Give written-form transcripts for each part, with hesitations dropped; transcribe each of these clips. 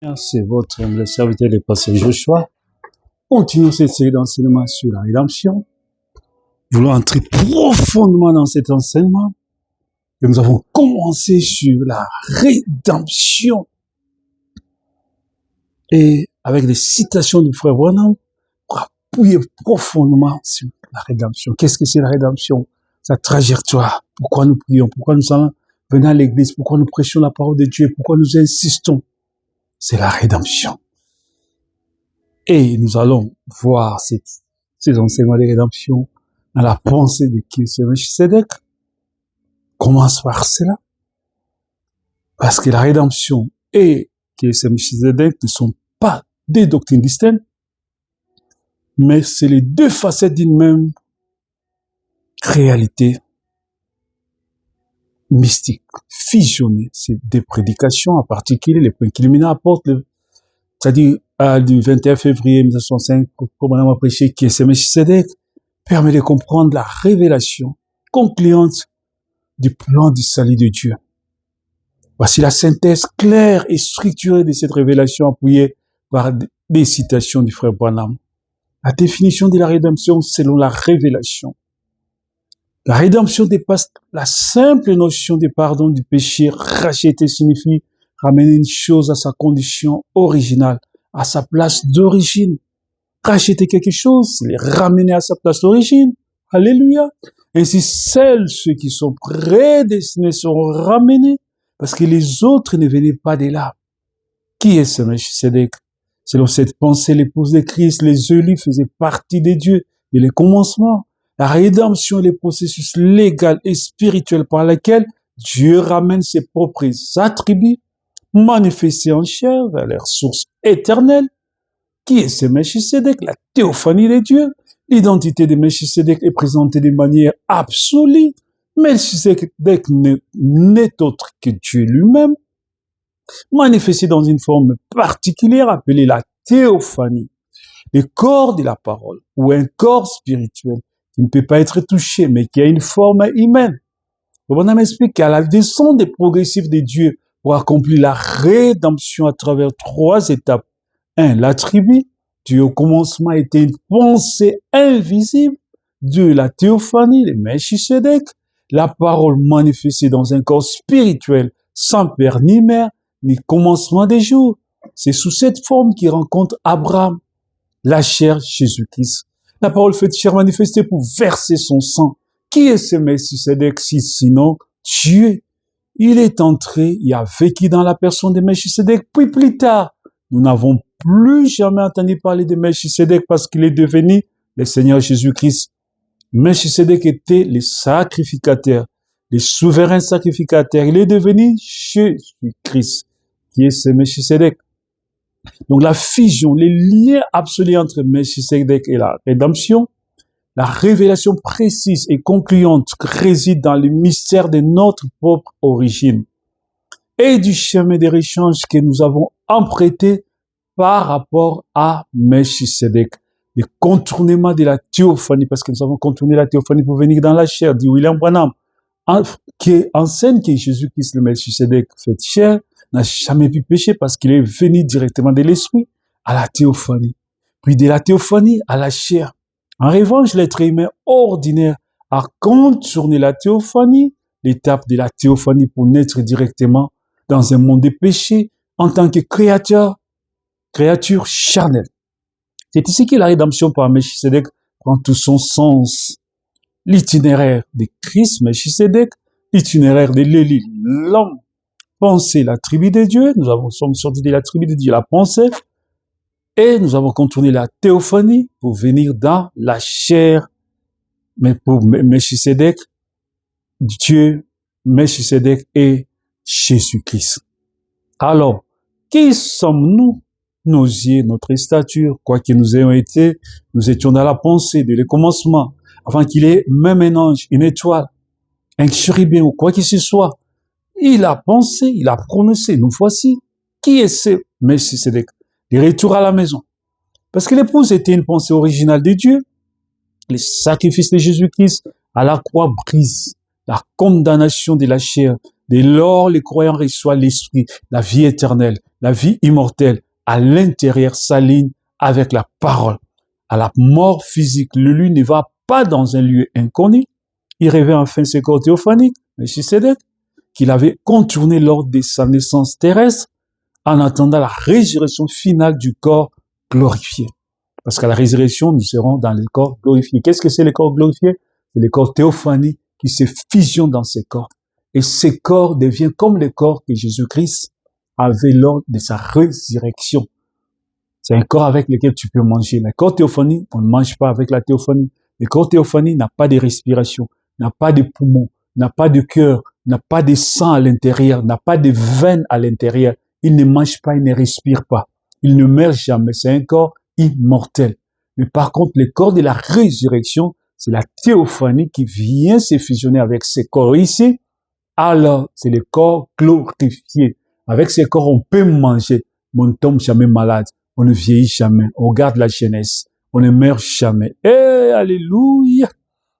C'est votre humble serviteur, le pasteur Joshua. Continuons cette série d'enseignements sur la rédemption. Nous voulons entrer profondément dans cet enseignement. Et nous avons commencé sur la rédemption. Et avec des citations du frère Branham, pour appuyer profondément sur la rédemption. Qu'est-ce que c'est la rédemption? Sa trajectoire. Pourquoi nous prions? Pourquoi nous allons venir à l'église? Pourquoi nous prêchons la parole de Dieu? Pourquoi nous insistons? C'est la rédemption. Et nous allons voir ces enseignements de rédemption dans la pensée de Melchisedec. Commence par cela. Parce que la rédemption et Melchisedec ne sont pas des doctrines distinctes, mais c'est les deux facettes d'une même réalité mystique, fusionnée. C'est des prédications, en particulier les points qu'Illuminat apporte, c'est-à-dire du 21 février 1905, comme on a prêché, qui est Melchisedec, permet de comprendre la révélation concluante du plan du salut de Dieu. Voici la synthèse claire et structurée de cette révélation appuyée par des citations du frère Branham. La définition de la rédemption selon la révélation. La rédemption dépasse la simple notion de pardon du péché. Racheter signifie ramener une chose à sa condition originale, à sa place d'origine. Racheter quelque chose, c'est les ramener à sa place d'origine. Alléluia. Ainsi, ceux qui sont prédestinés seront ramenés, parce que les autres ne venaient pas de là. Qui est ce Melchisedec? Selon cette pensée, l'épouse de Christ, les élus faisaient partie des dieux, et les commencements. La rédemption est le processus légal et spirituel par lequel Dieu ramène ses propres attributs manifestés en chair vers leur source éternelle. Qui est ce Melchisedec? La théophanie de Dieu. L'identité de Melchisedec est présentée de manière absolue. Melchisedec n'est autre que Dieu lui-même, manifesté dans une forme particulière appelée la théophanie. Le corps de la parole, ou un corps spirituel, qui ne peut pas être touché, mais qui a une forme humaine. Le bonhomme explique qu'à la descente progressive de Dieu pour accomplir la rédemption à travers 3 étapes. 1. L'attribut. Dieu au commencement était une pensée invisible. 2. La théophanie, le Melchisedec. La parole manifestée dans un corps spirituel, sans père ni mère, ni commencement des jours. C'est sous cette forme qu'il rencontre Abraham, la chair Jésus-Christ. La parole faite chair manifestée pour verser son sang. Qui est ce Melchisedec sinon Dieu? Il est entré, il a vécu dans la personne de Melchisedec, puis plus tard, nous n'avons plus jamais entendu parler de Melchisedec parce qu'il est devenu le Seigneur Jésus-Christ. Melchisedec était le sacrificateur, le souverain sacrificateur. Il est devenu Jésus-Christ, qui est ce Melchisedec. Donc la fusion, les liens absolus entre Melchisedec et la rédemption, la révélation précise et concluante réside dans le mystère de notre propre origine et du chemin des échanges que nous avons emprunté par rapport à Melchisedec. Le contournement de la théophanie, parce que nous avons contourné la théophanie pour venir dans la chair, dit William Branham, qui enseigne que Jésus-Christ, le Melchisedec fait chair, n'a jamais pu pécher parce qu'il est venu directement de l'esprit à la théophanie. Puis de la théophanie à la chair. En revanche, l'être humain ordinaire a contourné la théophanie, l'étape de la théophanie pour naître directement dans un monde de péché en tant que créature charnelle. C'est ici que la rédemption par Melchisedec prend tout son sens. L'itinéraire de Christ, Melchisedec, l'itinéraire de l'Élie, l'homme, pensée, la tribu de Dieu, sommes sortis de la tribu de Dieu, la pensée, et nous avons contourné la théophanie pour venir dans la chair. Mais pour Melchisedec, Dieu, Melchisedec et Jésus-Christ. Alors, qui sommes-nous? Nos yeux, notre stature, quoi que nous ayons été, nous étions dans la pensée dès le commencement, avant qu'il ait même un ange, une étoile, un chérubin ou quoi que ce soit. Il a pensé, il a prononcé, nous voici. Qui est ce Melchisedec? Le retour à la maison. Parce que l'épouse était une pensée originale de Dieu. Le sacrifice de Jésus-Christ à la croix brise la condamnation de la chair. Dès lors, les croyants reçoivent l'esprit, la vie éternelle. la vie immortelle à l'intérieur s'aligne avec la parole. À la mort physique, l'élu ne va pas dans un lieu inconnu. Il révèle enfin ce corps théophanique, Melchisédek, qu'il avait contourné lors de sa naissance terrestre, en attendant la résurrection finale du corps glorifié. Parce qu'à la résurrection, nous serons dans le corps glorifié. Qu'est-ce que c'est le corps glorifié? C'est le corps théophanique qui se fusionne dans ces corps. Et ces corps deviennent comme les corps que Jésus-Christ avait lors de sa résurrection. C'est un corps avec lequel tu peux manger. Le corps théophanie, on ne mange pas avec la théophanie. Le corps théophanie n'a pas de respiration, n'a pas de poumons, n'a pas de cœur, n'a pas de sang à l'intérieur, n'a pas de veines à l'intérieur. Il ne mange pas, il ne respire pas. Il ne meurt jamais. C'est un corps immortel. Mais par contre, le corps de la résurrection, c'est la théophanie qui vient se fusionner avec ces corps ici. Alors, c'est le corps glorifié. Avec ces corps, on peut manger, mais on ne tombe jamais malade. On ne vieillit jamais. On garde la jeunesse. On ne meurt jamais. Eh, alléluia!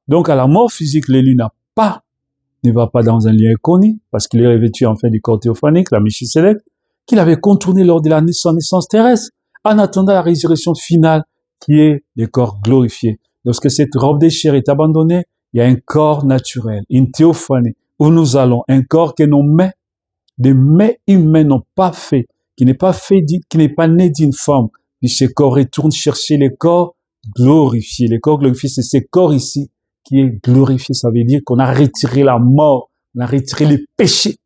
Donc, à la mort physique, l'élu ne va pas dans un lieu inconnu, parce qu'il est revêtu en fait du corps théophanique, la Melchisédek, qu'il avait contourné lors de sa naissance terrestre, en attendant la résurrection finale, qui est le corps glorifié. Lorsque cette robe de chair est abandonnée, il y a un corps naturel, une théophanie, où nous allons, un corps que des mains humaines n'ont pas fait, qui n'est pas né d'une femme, puis ce corps retourne chercher le corps glorifié. Le corps glorifié, c'est ce corps ici qui est glorifié. Ça veut dire qu'on a retiré la mort, on a retiré les péchés.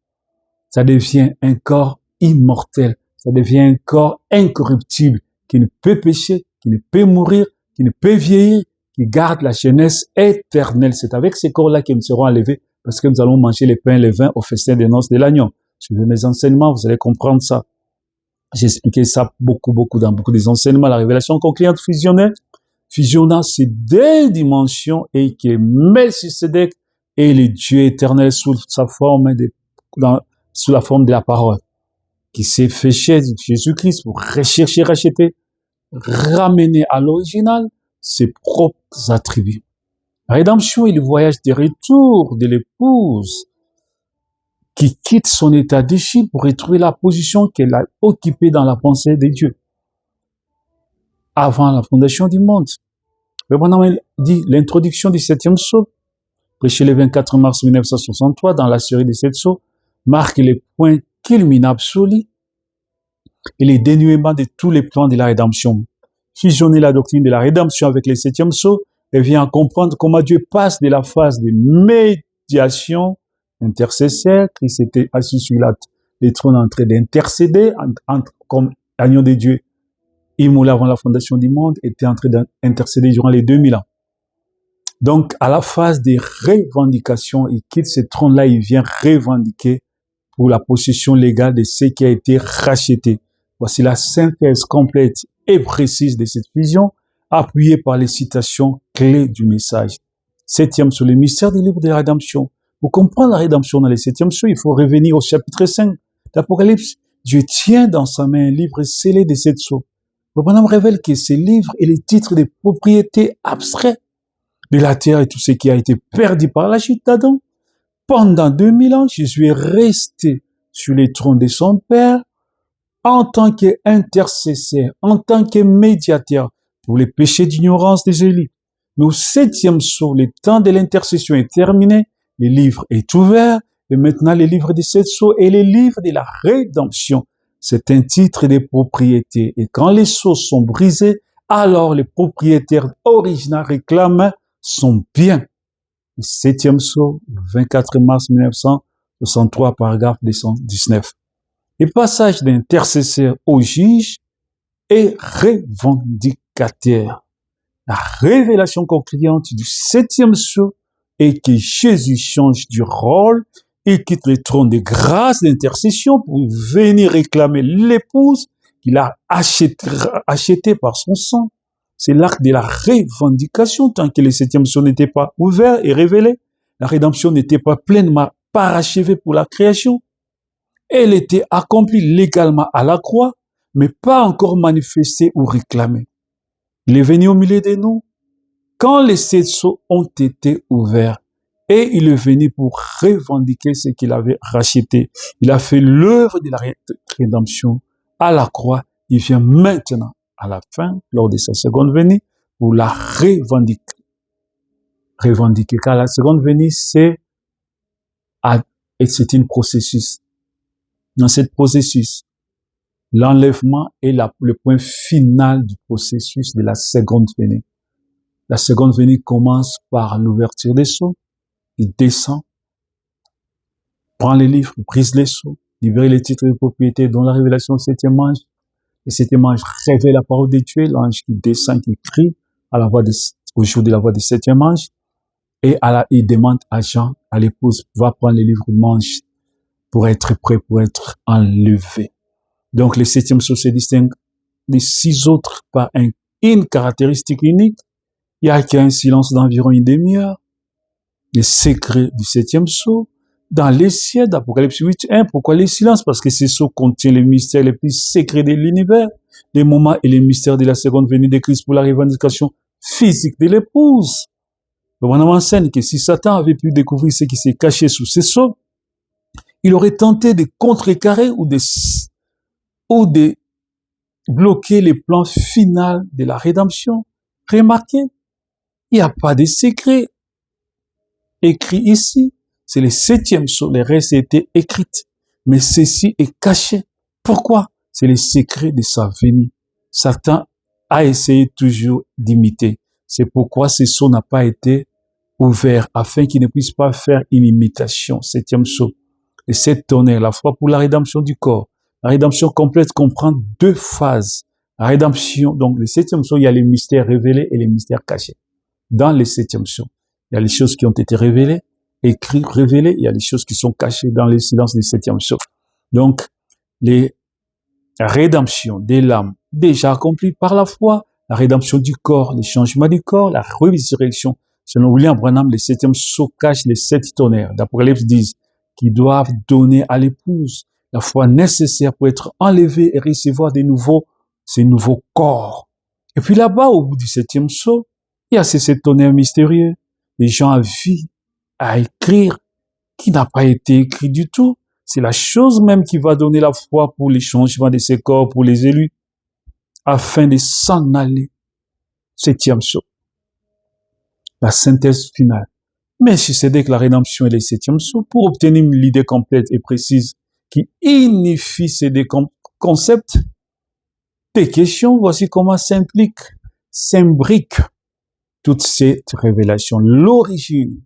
Ça devient un corps immortel. Ça devient un corps incorruptible, qui ne peut pécher, qui ne peut mourir, qui ne peut vieillir, qui garde la jeunesse éternelle. C'est avec ces corps-là que nous serons enlevés, parce que nous allons manger les pains et les vins au festin des noces de l'agneau. Suivez mes enseignements, vous allez comprendre ça. J'ai expliqué ça beaucoup dans beaucoup des enseignements. La révélation concluante fusionnant ces deux dimensions et que Melchisédek est le Dieu éternel sous la forme de la parole, qui s'est fait chez Jésus-Christ pour rechercher, racheter, ramener à l'original ses propres attributs. La rédemption est le voyage de retour de l'épouse qui quitte son état déchu pour retrouver la position qu'elle a occupée dans la pensée de Dieu avant la fondation du monde. Le Branham dit l'introduction du 7e sceau, prêché le 24 mars 1963 dans la série des 7 sceaux, marque les points culminants absolus et les dénouements de tous les plans de la rédemption. Fusionner la doctrine de la rédemption avec les 7e sceaux et vient comprendre comment Dieu passe de la phase de médiation intercesseur, Christ était assis sur les trônes en train d'intercéder comme agneau de Dieu, immolé avant la fondation du monde, était en train d'intercéder durant les 2000 ans. Donc, à la phase des revendications, il quitte ce trône-là, il vient revendiquer pour la possession légale de ce qui a été racheté. Voici la synthèse complète et précise de cette vision, appuyée par les citations clés du message. 7e sur le mystère du livre de la rédemption. Pour comprendre la rédemption dans les 7e sceaux, il faut revenir au chapitre 5 d'Apocalypse. Dieu tient dans sa main un livre scellé de 7 sceaux. Le bonhomme révèle que ce livre est le titre des propriétés abstraites de la terre et tout ce qui a été perdu par la chute d'Adam. Pendant 2000 ans, Jésus est resté sur le trône de son Père en tant qu'intercesseur, en tant que médiateur pour les péchés d'ignorance des élus. Mais au 7e sceau, le temps de l'intercession est terminé. Le livre est ouvert et maintenant le livre des 7 sceaux est le livre de la rédemption. C'est un titre de propriété et quand les sceaux sont brisés, alors les propriétaires originaux réclament son bien. Le 7e sceau, 24 mars 1963, paragraphe 219. Le passage d'intercesseur au juge est revendicateur. La révélation concluante du 7e sceau et que Jésus change du rôle et quitte le trône de grâce d'intercession pour venir réclamer l'épouse qu'il a achetée par son sang. C'est l'acte de la revendication tant que le 7e sceau n'était pas ouvert et révélé. La rédemption n'était pas pleinement parachevée pour la création. Elle était accomplie légalement à la croix, mais pas encore manifestée ou réclamée. Il est venu au milieu de nous quand les 7 sceaux ont été ouverts et il est venu pour revendiquer ce qu'il avait racheté. Il a fait l'œuvre de la rédemption à la croix, il vient maintenant à la fin, lors de sa seconde venue, pour la revendiquer. Car la seconde venue, c'est un processus. Dans ce processus, l'enlèvement est le point final du processus de la seconde venue. La seconde venue commence par l'ouverture des sceaux. Il descend, prend les livres, brise les sceaux, libère les titres de propriété, dont la révélation au septième ange. Le septième ange révèle la parole de Dieu, l'ange qui descend, qui crie au jour de la voix du septième ange. Et il demande à Jean, à l'épouse, va prendre les livres, mange, pour être prêt, pour être enlevé. Donc, le septième sceau se distingue des 6 autres par une caractéristique unique. Il y a qu'un silence d'environ une demi-heure. Les secrets du septième sceau. Dans les cieux d'Apocalypse 8.1, pourquoi les silences? Parce que ce sceau contient les mystères les plus secrets de l'univers, les moments et les mystères de la seconde venue de Christ pour la revendication physique de l'épouse. On enseigne que si Satan avait pu découvrir ce qui s'est caché sous ces sceaux, il aurait tenté de contrecarrer ou de bloquer les plans finaux de la rédemption. Remarquez, il n'y a pas de secret écrit ici. C'est le 7e sceau, les restes étaient écrits. Mais ceci est caché. Pourquoi? C'est le secret de sa venue. Satan a essayé toujours d'imiter. C'est pourquoi ce sceau n'a pas été ouvert, afin qu'il ne puisse pas faire une imitation. 7e sceau. Les 7 tonnerres, la foi pour la rédemption du corps. La rédemption complète comprend 2 phases. La rédemption, donc le 7e sceau, il y a les mystères révélés et les mystères cachés. Dans le 7e sceau, il y a les choses qui ont été révélées, écrites, révélées, il y a les choses qui sont cachées dans le silence du 7e sceau. Donc, les rédemptions des l'âme déjà accomplies par la foi, la rédemption du corps, les changements du corps, la résurrection. Selon William Branham, le 7e sceau cache les 7 tonnerres d'Apocalypse 10 qui doivent donner à l'épouse la foi nécessaire pour être enlevée et recevoir ces nouveaux corps. Et puis là-bas, au bout du 7e sceau, il y a ces 7 tonnerres mystérieux. Les gens à vie, à écrire, qui n'a pas été écrit du tout. C'est la chose même qui va donner la foi pour les changements de ces corps, pour les élus, afin de s'en aller. 7e sceau. La synthèse finale. Mais si c'est dès que la rédemption est le 7e sceau, pour obtenir l'idée complète et précise qui unifie ces 2 concepts, des questions, voici comment s'imbrique toute cette révélation. L'origine.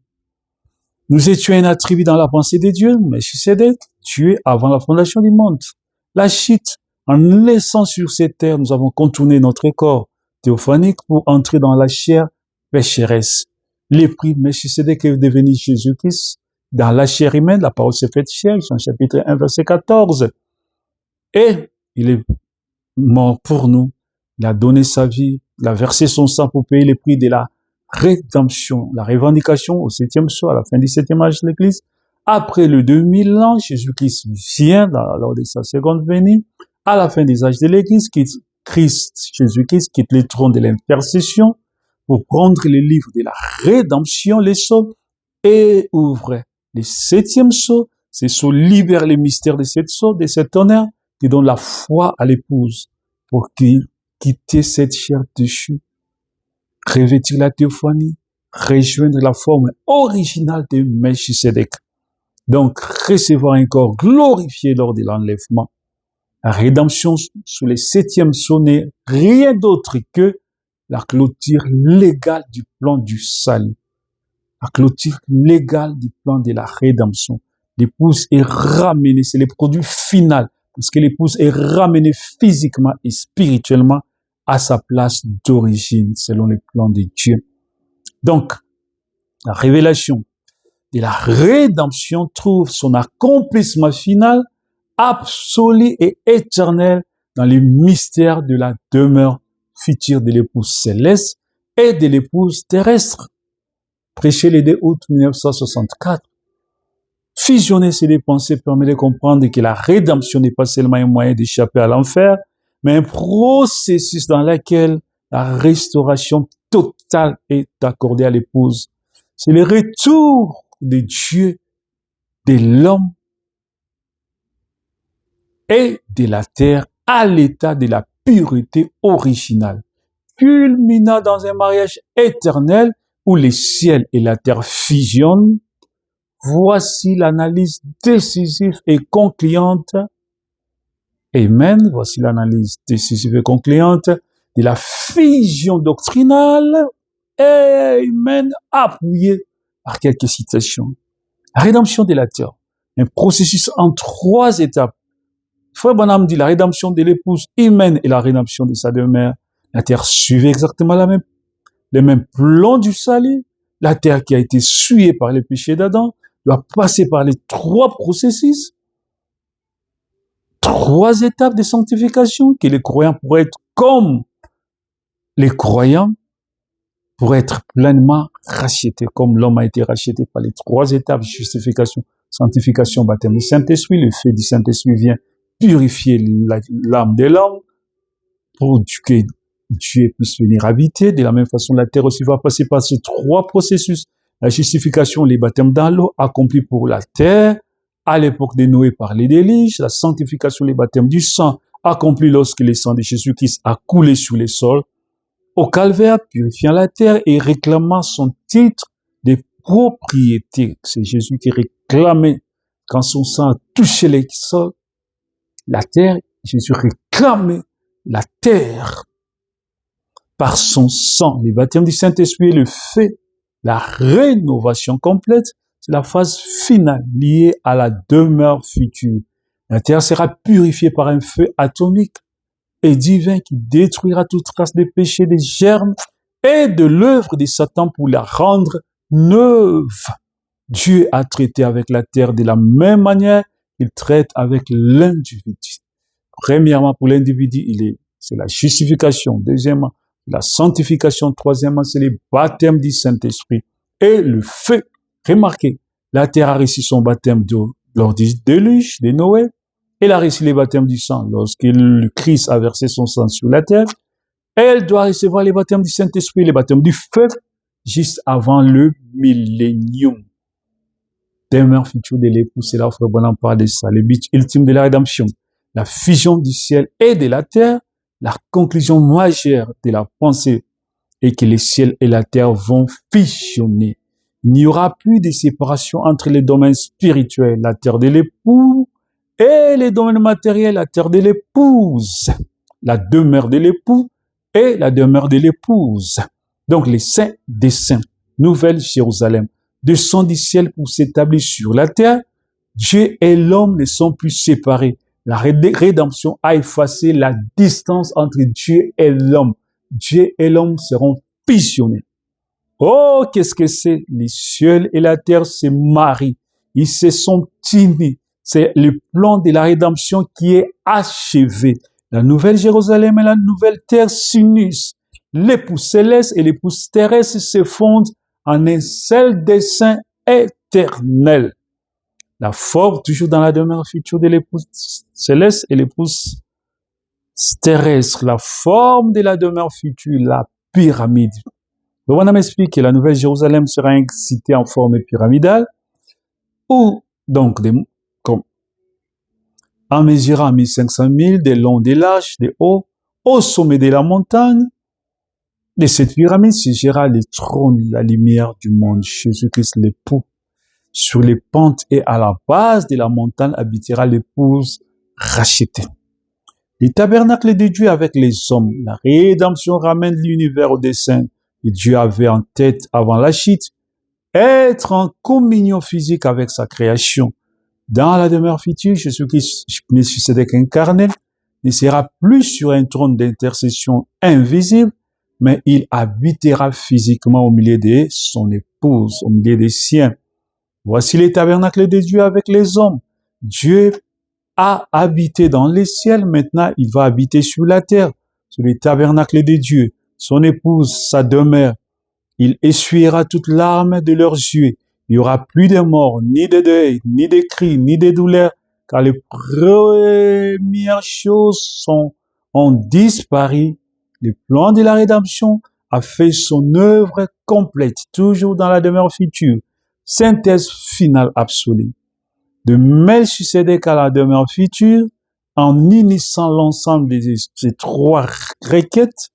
Nous étions un attribut dans la pensée de Dieu, mais Melchisédek, tué avant la fondation du monde. La chute, en laissant sur cette terre, nous avons contourné notre corps théophanique pour entrer dans la chair pécheresse. L'esprit Melchisédek est devenu Jésus-Christ. Dans la chair humaine, la parole s'est faite chair, Jean chapitre 1, verset 14. Et il est mort pour nous. Il a donné sa vie, il a versé son sang pour payer le prix de la rédemption, la revendication au 7e sceau, à la fin du 7e âge de l'Église. Après le 2000 ans, Jésus-Christ vient lors de sa seconde venue. À la fin des âges de l'Église, Jésus-Christ quitte le trône de l'intercession pour prendre les livres de la rédemption, les sceaux, et ouvre le 7e sceau. Ces sceaux libèrent les mystères de cette sceau, de cet honneur, qui donne la foi à l'épouse pour quitter cette chair déchue, revêtir la théophanie, rejoindre la forme originale de Melchisédek. Donc, recevoir un corps glorifié lors de l'enlèvement. La rédemption sous le 7e sceau n'est rien d'autre que la clôture légale du plan du salut. La clôture légale du plan de la rédemption. L'épouse est ramenée, c'est le produit final, parce que l'épouse est ramenée physiquement et spirituellement à sa place d'origine, selon le plan de Dieu. Donc, la révélation de la rédemption trouve son accomplissement final, absolu et éternel dans les mystères de la demeure future de l'épouse céleste et de l'épouse terrestre. Prêché le 2 août 1964. Fusionner ces deux pensées permet de comprendre que la rédemption n'est pas seulement un moyen d'échapper à l'enfer, mais un processus dans lequel la restauration totale est accordée à l'épouse. C'est le retour de Dieu, de l'homme et de la terre à l'état de la pureté originale, culminant dans un mariage éternel où les ciels et la terre fusionnent. Voici l'analyse décisive et concluante. Amen. Voici l'analyse décisive et concluante de la fusion doctrinale. Amen. Appuyée par quelques citations. La rédemption de la terre. Un processus en 3 étapes. Frère Branham dit la rédemption de l'épouse humaine et la rédemption de sa demeure. La terre suivait exactement les mêmes plans du salut. La terre qui a été souillée par les péchés d'Adam doit passer par les 3 processus, 3 étapes de sanctification que les croyants pourraient être comme les croyants pour être pleinement rachetés, comme l'homme a été racheté par les 3 étapes de justification, sanctification, baptême du Saint-Esprit. Le feu du Saint-Esprit vient purifier l'âme de l'homme pour que Dieu puisse venir habiter. De la même façon, la terre aussi va passer par ces 3 processus. La justification, les baptêmes dans l'eau, accomplis pour la terre, à l'époque de Noé par les déluges. La sanctification, les baptêmes du sang, accomplis lorsque le sang de Jésus-Christ a coulé sur les sols. Au calvaire, purifiant la terre et réclamant son titre de propriété. C'est Jésus qui réclamait, quand son sang a touché les sols, la terre, Jésus réclamait la terre par son sang. Le baptême du Saint-Esprit, le fait, la rénovation complète, c'est la phase finale liée à la demeure future. La terre sera purifiée par un feu atomique et divin qui détruira toute trace de péché, des germes et de l'œuvre de Satan pour la rendre neuve. Dieu a traité avec la terre de la même manière qu'il traite avec l'individu. Premièrement, pour l'individu, c'est la justification. Deuxièmement, la sanctification. Troisièmement, c'est le baptême du Saint-Esprit et le feu. Remarquez, la terre a reçu son baptême lors du déluge de Noé. Elle a reçu le baptême du sang lorsque le Christ a versé son sang sur la terre. Elle doit recevoir le baptême du Saint-Esprit, le baptême du feu, juste avant le millénium. Demeure future de l'époux, c'est là où Frère Branham parle de ça, le but ultime de la rédemption. La fusion du ciel et de la terre, la conclusion majeure de la pensée est que le ciel et la terre vont fusionner. Il n'y aura plus de séparation entre les domaines spirituels, la terre de l'époux, et les domaines matériels, la terre de l'épouse, la demeure de l'époux et la demeure de l'épouse. Donc les saints des saints, Nouvelle Jérusalem, descendent du ciel pour s'établir sur la terre. Dieu et l'homme ne sont plus séparés. La rédemption a effacé la distance entre Dieu et l'homme. Dieu et l'homme seront fusionnés. Oh, qu'est-ce que c'est? Les cieux et la terre se marient. Ils se sont unis. C'est le plan de la rédemption qui est achevé. La nouvelle Jérusalem et la nouvelle terre s'unissent. L'époux céleste et l'épouse terrestre se fondent en un seul dessein éternel. La forme, toujours dans la demeure future de l'épouse céleste et l'épouse terrestre. La forme de la demeure future, la pyramide. Donc, on a expliqué que la nouvelle Jérusalem sera incitée en forme pyramidale, ou donc en mesurant 1500 000 de long, de large, de haut, au sommet de la montagne. De cette pyramide siégera le trône, la lumière du monde, Jésus-Christ l'époux. Sur les pentes et à la base de la montagne habitera l'épouse rachetée. Le tabernacle de Dieu avec les hommes, la rédemption ramène l'univers au dessein que Dieu avait en tête avant la chute, être en communion physique avec sa création. Dans la demeure future, Jésus-Christ, Melchisédek incarné, ne sera plus sur un trône d'intercession invisible, mais il habitera physiquement au milieu de son épouse, au milieu des siens. Voici les tabernacles de Dieu avec les hommes. Dieu a habité dans les ciels, maintenant il va habiter sur la terre, sur les tabernacles de Dieu. Son épouse, sa demeure, il essuiera toute larme de leurs yeux. Il n'y aura plus de mort, ni de deuil, ni de cris, ni de douleur, car les premières choses ont disparu. Le plan de la rédemption a fait son œuvre complète, toujours dans la demeure future. Synthèse finale absolue. De Melchisédek à la demeure future, en unissant l'ensemble de ces trois requêtes,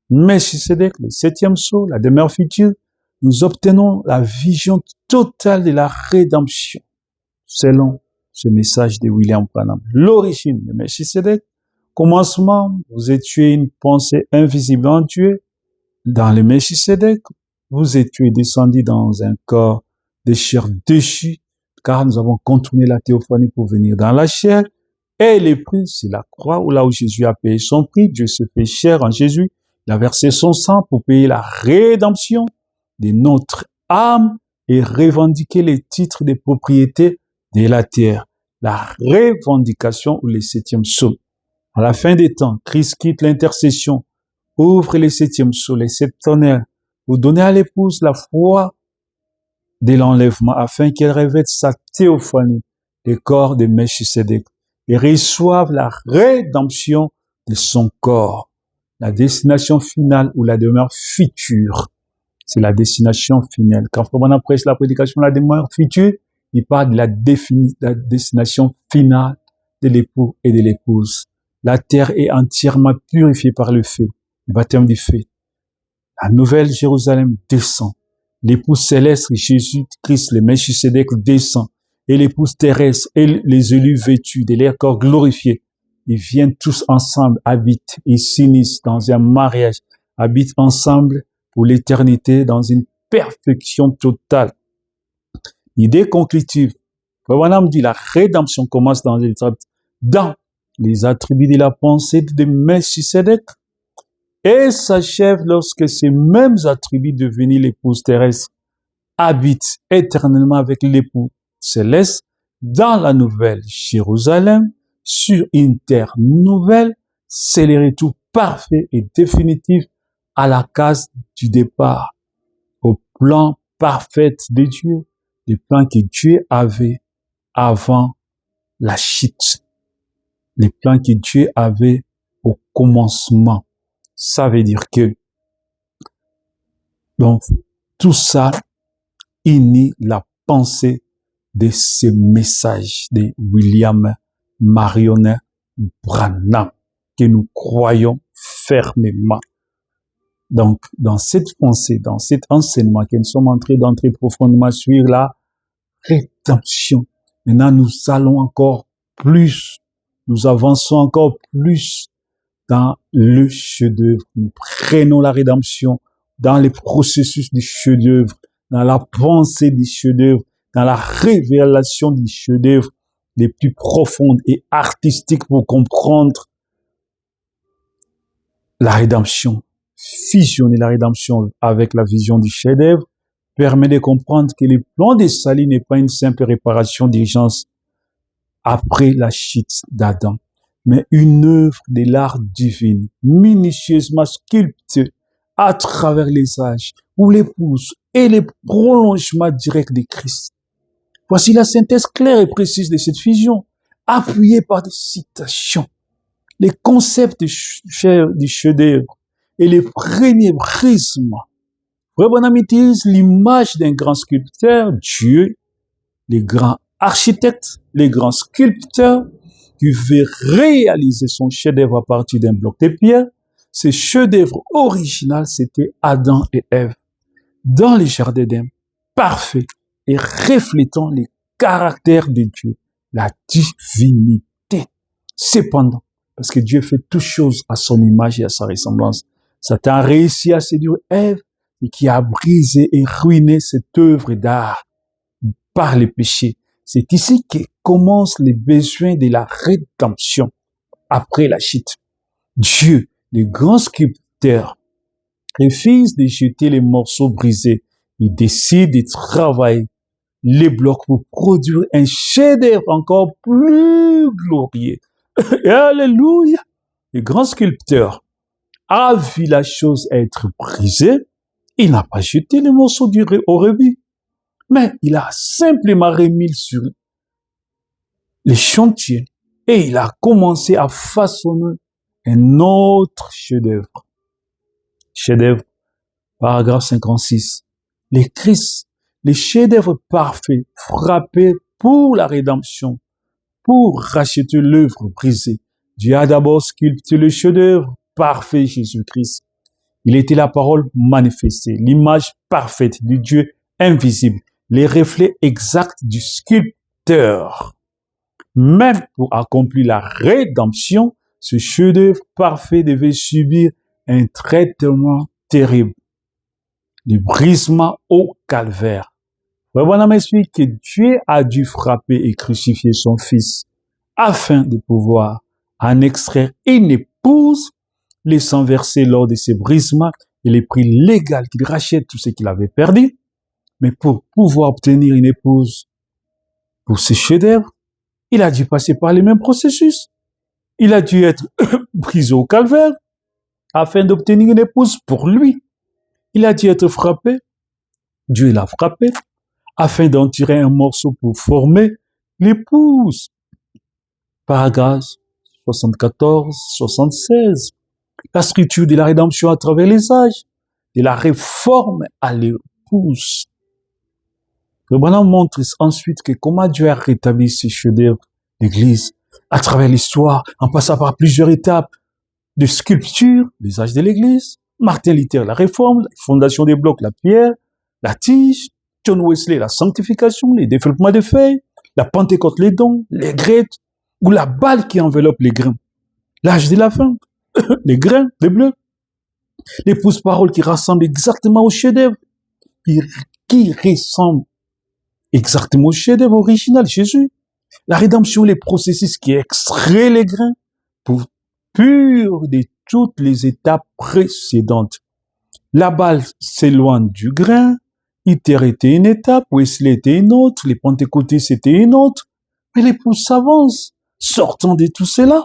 Melchisedec, le septième sceau, la demeure future, nous obtenons la vision totale de la rédemption, selon ce message de William Branham. L'origine de Melchisedec, commencement, vous étiez une pensée invisible en Dieu. Dans le Melchisedec, vous étiez descendu dans un corps de chair déchue, car nous avons contourné la théophanie pour venir dans la chair. Et le prix, c'est la croix, où là où Jésus a payé son prix, Dieu se fait chair en Jésus. Il a versé son sang pour payer la rédemption de notre âme et revendiquer les titres de propriété de la terre. La revendication ou le septième sceau. À la fin des temps, Christ quitte l'intercession, ouvre le septième sceau, les sept tonnerres, pour donner à l'épouse la foi de l'enlèvement afin qu'elle revête sa théophanie, le corps de Melchisedec, et reçoive la rédemption de son corps. La destination finale ou la demeure future, c'est la destination finale. Quand Frère Branham prêche la prédication de la demeure future, il parle de la destination finale de l'époux et de l'épouse. La terre est entièrement purifiée par le feu, le baptême du feu. La nouvelle Jérusalem descend. L'épouse céleste, Jésus-Christ, le Melchisedec descend. Et l'épouse terrestre et les élus vêtus de leur corps glorifiés, ils viennent tous ensemble, habitent, ils s'unissent dans un mariage, habitent ensemble pour l'éternité dans une perfection totale. Idée conclusive. Branham dit la rédemption commence dans les attributs de la pensée de Melchisedec et s'achève lorsque ces mêmes attributs devenus l'épouse terrestre habitent éternellement avec l'époux céleste dans la nouvelle Jérusalem sur une terre nouvelle, c'est le retour parfait et définitif à la case du départ, au plan parfait de Dieu, le plan que Dieu avait avant la chute, le plan que Dieu avait au commencement. Ça veut dire que, donc, tout ça unit la pensée de ce message de William Marion Branham que nous croyons fermement. Donc, dans cette pensée, dans cet enseignement que nous sommes en train d'entrer profondément sur la rédemption, maintenant nous allons encore plus, nous avançons encore plus dans le chef-d'œuvre. Nous prenons la rédemption dans le processus du chef-d'œuvre, dans la pensée du chef-d'œuvre, dans la révélation du chef-d'œuvre les plus profondes et artistiques pour comprendre la rédemption. Fusionner la rédemption avec la vision du chef-d'œuvre permet de comprendre que le plan de salut n'est pas une simple réparation d'urgence après la chute d'Adam, mais une œuvre de l'art divin, minutieusement sculptée à travers les âges, où l'épouse est le prolongement direct de Christ. Voici la synthèse claire et précise de cette fusion, appuyée par des citations. Les concepts du chef-d'œuvre et les premiers brisements. Frère Branham utilise l'image d'un grand sculpteur, Dieu, les grands architectes, les grands sculpteurs, qui veut réaliser son chef-d'œuvre à partir d'un bloc de pierre. Ce chef-d'œuvre original, c'était Adam et Ève, dans le jardin d'Éden, parfait et reflétant les caractères de Dieu, la divinité. Cependant, parce que Dieu fait toutes choses à son image et à sa ressemblance, Satan a réussi à séduire Ève et qui a brisé et ruiné cette œuvre d'art par le péché. C'est ici que commencent les besoins de la rédemption après la chute. Dieu, le grand sculpteur, refuse de jeter les morceaux brisés. Il décide de travailler les blocs pour produire un chef-d'œuvre encore plus glorieux. Et alléluia! Le grand sculpteur a vu la chose être brisée. Il n'a pas jeté les morceaux au rebut, mais il a simplement remis sur les chantiers et il a commencé à façonner un autre chef-d'œuvre. Chef-d'œuvre, paragraphe 56. Le Christ, le chef-d'œuvre parfait, frappé pour la rédemption, pour racheter l'œuvre brisée. Dieu a d'abord sculpté le chef-d'œuvre parfait, Jésus-Christ. Il était la parole manifestée, l'image parfaite du Dieu invisible, les reflets exacts du sculpteur. Même pour accomplir la rédemption, ce chef-d'œuvre parfait devait subir un traitement terrible, du brisement au calvaire. Frère Branham explique que Dieu a dû frapper et crucifier son fils afin de pouvoir en extraire une épouse, laissant verser lors de ces brisements et les prix légal qu'il rachète tout ce qu'il avait perdu. Mais pour pouvoir obtenir une épouse pour ce chef-d'œuvre, il a dû passer par les mêmes processus. Il a dû être brisé au calvaire afin d'obtenir une épouse pour lui. Il a dû être frappé. Dieu l'a frappé afin d'en tirer un morceau pour former l'épouse. Paragraphe 74, 76. La scripture de la rédemption à travers les âges, de la réforme à l'épouse. Le Branham montre ensuite que comment Dieu a rétabli ses chefs-d'œuvre l'Église à travers l'histoire, en passant par plusieurs étapes de sculpture, les âges de l'Église, Martin Luther, la réforme, la fondation des blocs, la pierre, la tige, John Wesley, la sanctification, les développements des feuilles, la Pentecôte, les dons, les grettes, ou la balle qui enveloppe les grains. L'âge de la fin, les grains, les bleus, l'épouse parole qui rassemble exactement au chef-d'œuvre, qui ressemble exactement au chef-d'œuvre original, Jésus. La rédemption, les processus qui extraient les grains pour pur de toutes les étapes précédentes. La balle s'éloigne du grain, Luther était une étape, Wesley était une autre, les pentecôtistes c'était une autre, mais l'épouse s'avance, sortant de tout cela,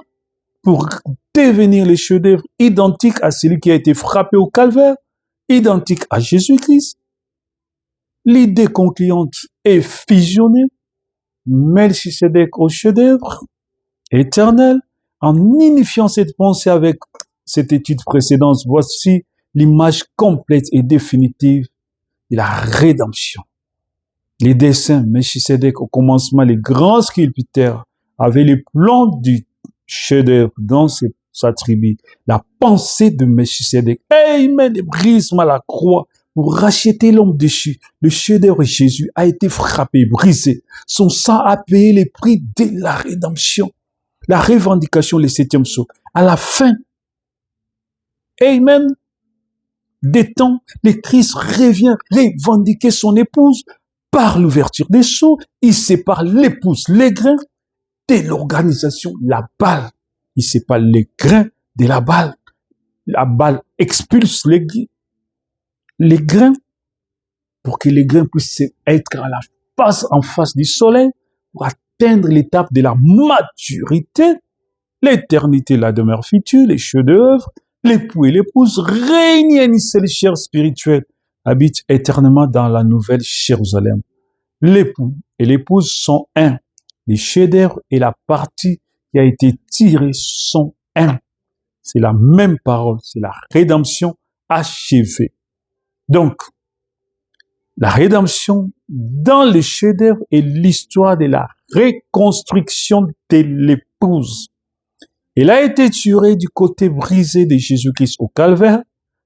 pour devenir les chefs-d'œuvre identiques à celui qui a été frappé au calvaire, identiques à Jésus-Christ. L'idée concluante est fusionnée, Melchisédek au chef-d'œuvre éternel, en unifiant cette pensée avec cette étude précédente. Voici l'image complète et définitive de la rédemption. Les dessins, Melchisédek au commencement, les grands sculpteurs avaient les plans du chef-d'œuvre dans sa tribu. La pensée de Melchisédek, il met des brisements à la croix pour racheter l'homme déchu. Le chef-d'œuvre Jésus a été frappé, brisé. Son sang a payé les prix de la rédemption. La revendication, le 7e sceau. À la fin, amen, des temps, le Christ revient revendiquer son épouse par l'ouverture des sceaux. Il sépare l'épouse, les grains, de l'organisation, la balle. Il sépare les grains de la balle. La balle expulse les grains pour que les grains puissent être en face du soleil pour atteindre l'étape de la maturité, l'éternité, la demeure future, les chefs-d'œuvre, l'époux et l'épouse régnent une seule chair spirituelle, habitent éternellement dans la nouvelle Jérusalem. L'époux et l'épouse sont un. Les chefs-d'œuvre et la partie qui a été tirée sont un. C'est la même parole, c'est la rédemption achevée. Donc, la rédemption dans les chefs-d'œuvre est l'histoire de la reconstruction de l'épouse. Elle a été tirée du côté brisé de Jésus-Christ au calvaire,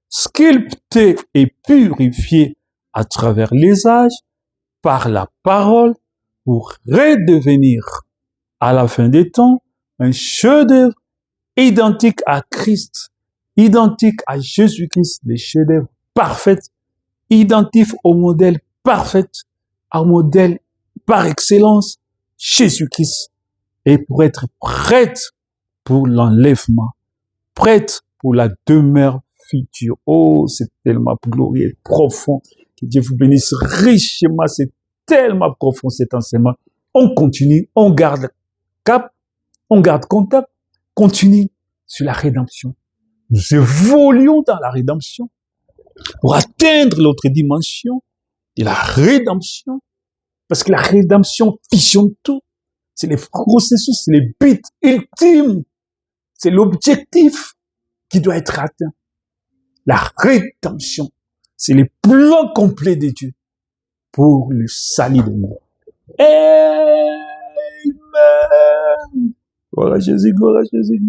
sculptée et purifiée à travers les âges par la parole pour redevenir à la fin des temps un chef-d'œuvre identique à Christ, identique à Jésus-Christ, les chefs-d'œuvre parfaits, identique au modèle parfait, au modèle par excellence, Jésus-Christ, et pour être prête pour l'enlèvement, prête pour la demeure future. Oh, c'est tellement glorieux et profond. Que Dieu vous bénisse richement. C'est tellement profond cet enseignement. On continue, on garde cap, on garde contact, continue sur la rédemption. Nous évoluons dans la rédemption pour atteindre l'autre dimension de la rédemption. Parce que la rédemption fusionne tout. C'est les processus, c'est les buts ultimes. C'est l'objectif qui doit être atteint. La rédemption, c'est le plan complet de Dieu pour le salut de nous. Amen. Amen. Gloire à Jésus, gloire à Jésus.